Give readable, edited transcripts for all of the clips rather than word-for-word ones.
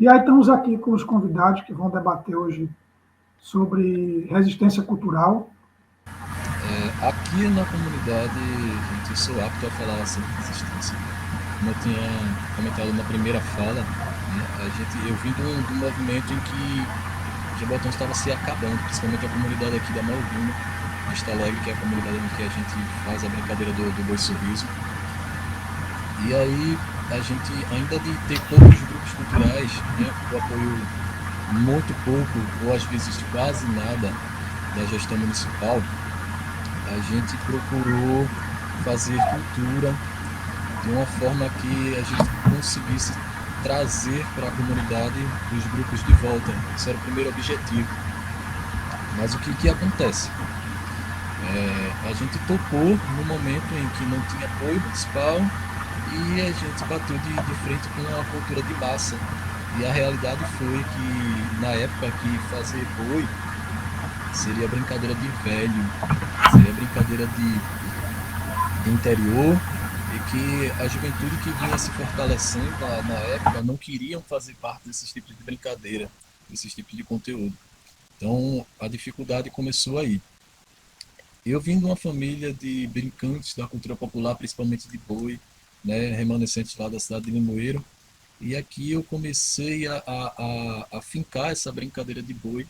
E aí estamos aqui com os convidados que vão debater hoje sobre resistência cultural. Aqui na comunidade, gente, eu sou apto a falar sobre resistência. Como eu tinha comentado na primeira fala, né, eu vim de um movimento em que Jabotão estava se acabando, principalmente a comunidade aqui da Malvina, Vista Alegre, que é a comunidade em que a gente faz a brincadeira do Boi Sorriso. E aí, a gente, ainda de ter poucos grupos culturais, né, o apoio muito pouco, ou às vezes quase nada, da gestão municipal, a gente procurou fazer cultura de uma forma que a gente conseguisse trazer para a comunidade os grupos de volta. Esse era o primeiro objetivo. Mas o que acontece? A gente topou no momento em que não tinha apoio municipal e a gente bateu de frente com a cultura de massa. E a realidade foi que, na época, que fazer boi seria brincadeira de velho, seria brincadeira de interior, e que a juventude que vinha se fortalecendo na época não queriam fazer parte desses tipos de brincadeira, desses tipos de conteúdo. Então a dificuldade começou aí. Eu vim de uma família de brincantes da cultura popular, principalmente de boi, né, remanescentes lá da cidade de Limoeiro, e aqui eu comecei a fincar essa brincadeira de boi,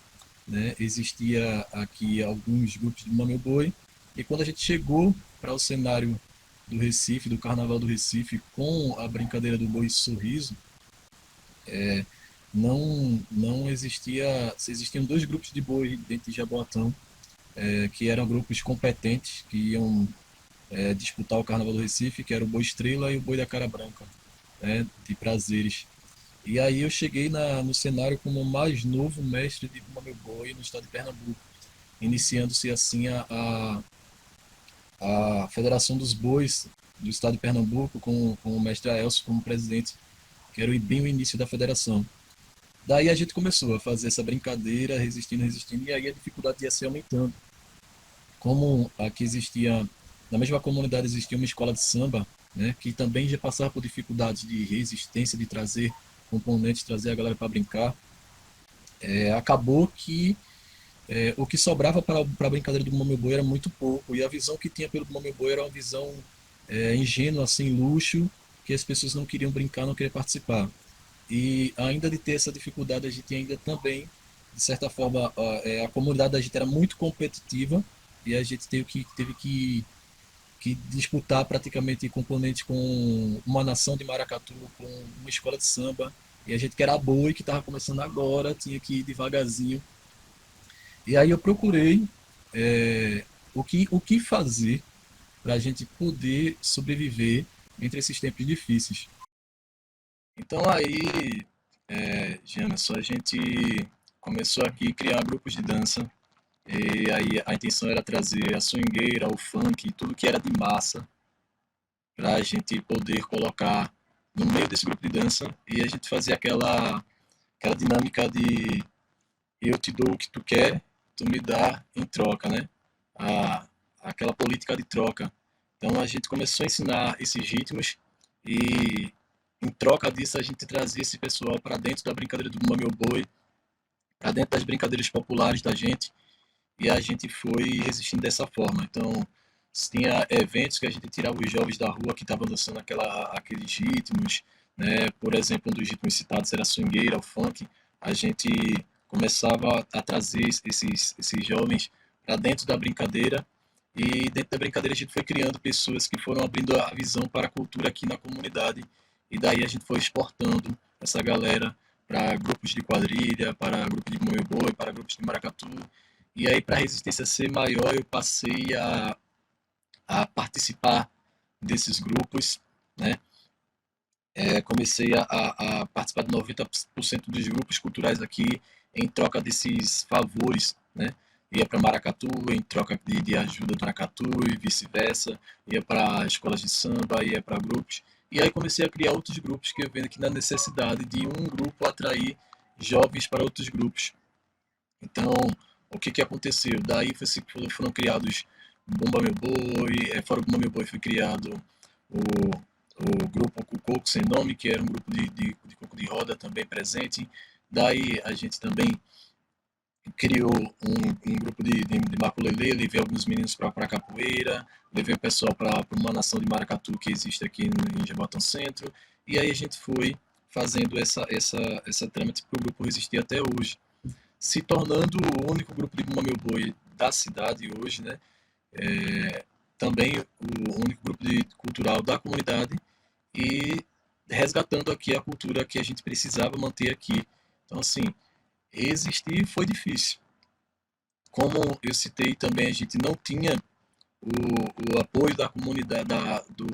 né? Existia aqui alguns grupos de Mameu Boi, e quando a gente chegou para o cenário do Recife, do Carnaval do Recife, com a brincadeira do Boi Sorriso, não existia, existiam dois grupos de boi dentro de Jaboatão, que eram grupos competentes, que iam disputar o Carnaval do Recife, que era o Boi Estrela e o Boi da Cara Branca, né, de prazeres. E aí eu cheguei no cenário como o mais novo mestre de Bumba Meu Boi no estado de Pernambuco, iniciando-se assim a Federação dos Bois do estado de Pernambuco, com o mestre Aelso como presidente, que era bem o início da federação. Daí a gente começou a fazer essa brincadeira, resistindo, resistindo, e aí a dificuldade ia se aumentando. Como aqui existia, na mesma comunidade existia uma escola de samba, né, que também já passava por dificuldades de resistência, de trazer componentes, trazer a galera para brincar, acabou que o que sobrava para a brincadeira do Mameu Boi era muito pouco, e a visão que tinha pelo Mameu Boi era uma visão ingênua, sem luxo, que as pessoas não queriam brincar, não queriam participar. E ainda de ter essa dificuldade, a gente ainda também, de certa forma, a comunidade da gente era muito competitiva, e a gente teve que disputar praticamente componentes com uma nação de maracatu, com uma escola de samba, e a gente que era boi, que estava começando agora, tinha que ir devagarzinho. E aí eu procurei o que fazer para a gente poder sobreviver entre esses tempos difíceis. Então aí, Jamerson, a gente começou aqui a criar grupos de dança, e aí a intenção era trazer a swingueira, o funk, tudo que era de massa, para a gente poder colocar no meio desse grupo de dança, e a gente fazia aquela dinâmica de eu te dou o que tu quer, tu me dá em troca, né? A, aquela política de troca. Então a gente começou a ensinar esses ritmos e em troca disso a gente trazia esse pessoal para dentro da brincadeira do Bumba Meu Boi, para dentro das brincadeiras populares da gente, e a gente foi resistindo dessa forma. Então tinha eventos que a gente tirava os jovens da rua que estavam dançando aqueles ritmos, né? Por exemplo, um dos ritmos citados era a swingueira, o funk. A gente começava a trazer esses jovens para dentro da brincadeira, e dentro da brincadeira a gente foi criando pessoas que foram abrindo a visão para a cultura aqui na comunidade, e daí a gente foi exportando essa galera para grupos de quadrilha, para grupos de moio boi, para grupos de maracatu. E aí, para a resistência ser maior, eu passei a participar desses grupos, né? Comecei a participar de 90% dos grupos culturais aqui em troca desses favores, né? Ia para Maracatu em troca de ajuda do Maracatu e vice-versa, ia para escolas de samba, ia para grupos. E aí comecei a criar outros grupos, que eu vendo aqui na necessidade de um grupo atrair jovens para outros grupos. Então, o que aconteceu? Daí foram criados Bumba Meu Boi, fora o Bumba Meu Boi foi criado o, o grupo Coco Sem Nome, que era um grupo de coco de roda também presente. Daí a gente também criou um grupo de maculelê, levei alguns meninos para capoeira, levei o pessoal para uma nação de maracatu que existe aqui em Jaboatão Centro, e aí a gente foi fazendo essa trâmite para o grupo resistir até hoje, se tornando o único grupo de Bumba Meu Boi da cidade hoje, né? Também o único grupo cultural da comunidade e resgatando aqui a cultura que a gente precisava manter aqui. Então, assim, resistir foi difícil. Como eu citei também, a gente não tinha o apoio da comunidade, do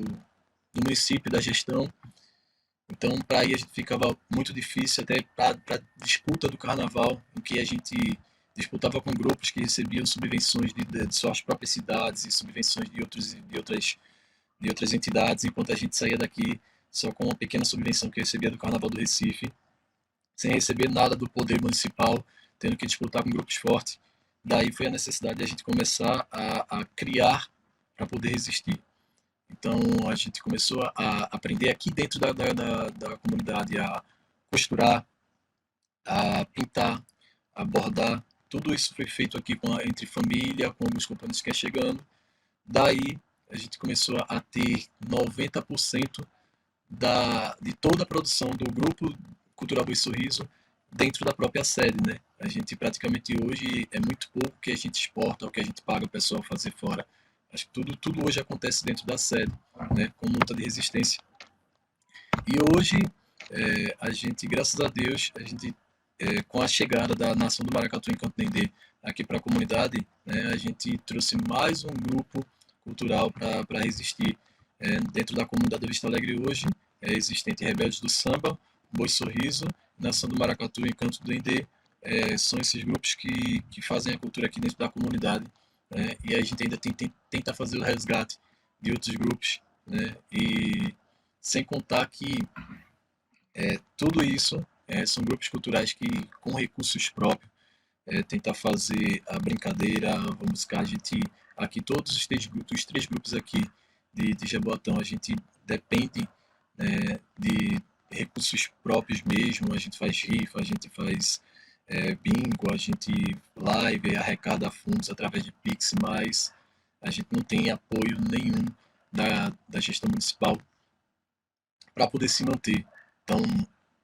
município, da gestão. Então, para aí a gente ficava muito difícil, até para disputa do carnaval, em que a gente disputava com grupos que recebiam subvenções de suas próprias cidades e subvenções de outras entidades, enquanto a gente saía daqui só com uma pequena subvenção que recebia do Carnaval do Recife, sem receber nada do poder municipal, tendo que disputar com grupos fortes. Daí foi a necessidade de a gente começar a criar para poder resistir. Então a gente começou a aprender aqui dentro da comunidade a costurar, a pintar, a bordar. Tudo isso foi feito aqui entre família, com alguns companheiros que iam chegando. Daí a gente começou a ter 90% de toda a produção do Grupo Cultural Boi Sorriso dentro da própria sede, né? A gente praticamente hoje é muito pouco que a gente exporta, o que a gente paga o pessoal fazer fora. Acho que tudo hoje acontece dentro da sede, né? Com luta de resistência. E hoje a gente, graças a Deus, com a chegada da nação do Maracatu em Canto Nendê aqui para a comunidade, né, a gente trouxe mais um grupo cultural para resistir dentro da comunidade do Vista Alegre hoje. Existente Rebeldes do Samba, Boi Sorriso, Nação do Maracatu e Canto do Nendê, são esses grupos que fazem a cultura aqui dentro da comunidade, né, e a gente ainda tenta fazer o resgate de outros grupos, né, e sem contar que tudo isso são grupos culturais que, com recursos próprios, tentar fazer a brincadeira, vamos buscar a gente aqui, todos os três grupos aqui de Jaboatão, a gente depende de recursos próprios mesmo, a gente faz rifa, a gente faz bingo, a gente live, arrecada fundos através de Pix, mas a gente não tem apoio nenhum da gestão municipal para poder se manter. Então,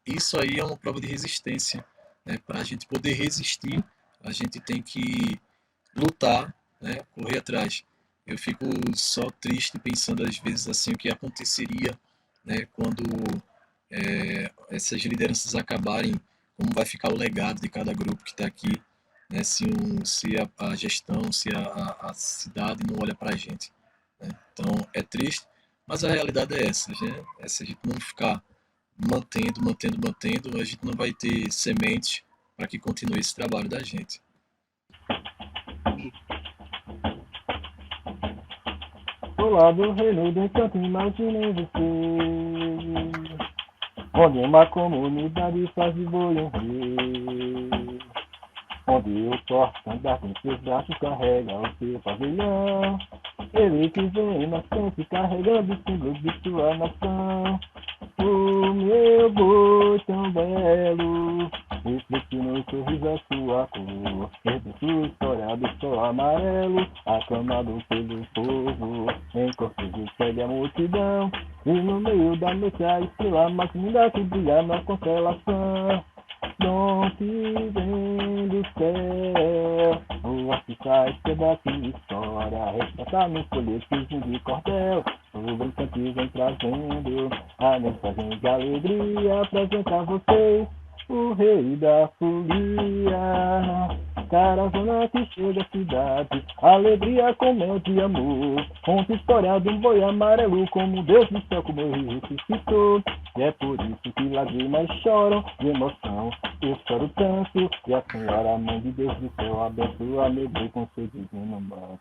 isso aí é uma prova de resistência, né? Para a gente poder resistir, a gente tem que lutar, né? Correr atrás. Eu fico só triste pensando às vezes assim o que aconteceria, né? Quando essas lideranças acabarem, como vai ficar o legado de cada grupo que está aqui, né? Se a gestão, se a cidade não olha para a gente, né? Então é triste, mas a realidade é essa, né? Se a gente não ficar mantendo, a gente não vai ter sementes para que continue esse trabalho da gente. Olá do reino do encanto, imaginei você, onde uma comunidade faz de boi um rei, onde o porta-andar em seus braços carrega o seu pavilhão, ele que vem na frente carregando o símbolo de sua nação. O meu boi tão belo, reflete no sorriso a sua cor, entre sua história do sol amarelo, aclamado pelo povo, em cortejo segue a multidão, e no meio da noite a estrela mais linda que brilha na constelação. Dom que vem do céu, o artista pedaço de história, retrata no folhetismo de cordel, sobre cantos vem trazendo a mensagem de alegria, apresenta a vocês o rei da folia. Caravana que chega à cidade, alegria com mel de amor, conta a história de um boi amarelo, como Deus do céu como ele ressuscitou. E é por isso que lágrimas choram de emoção, eu choro tanto, e a Senhora, Mãe de Deus do céu, abençoa meu boi com seu divino manto.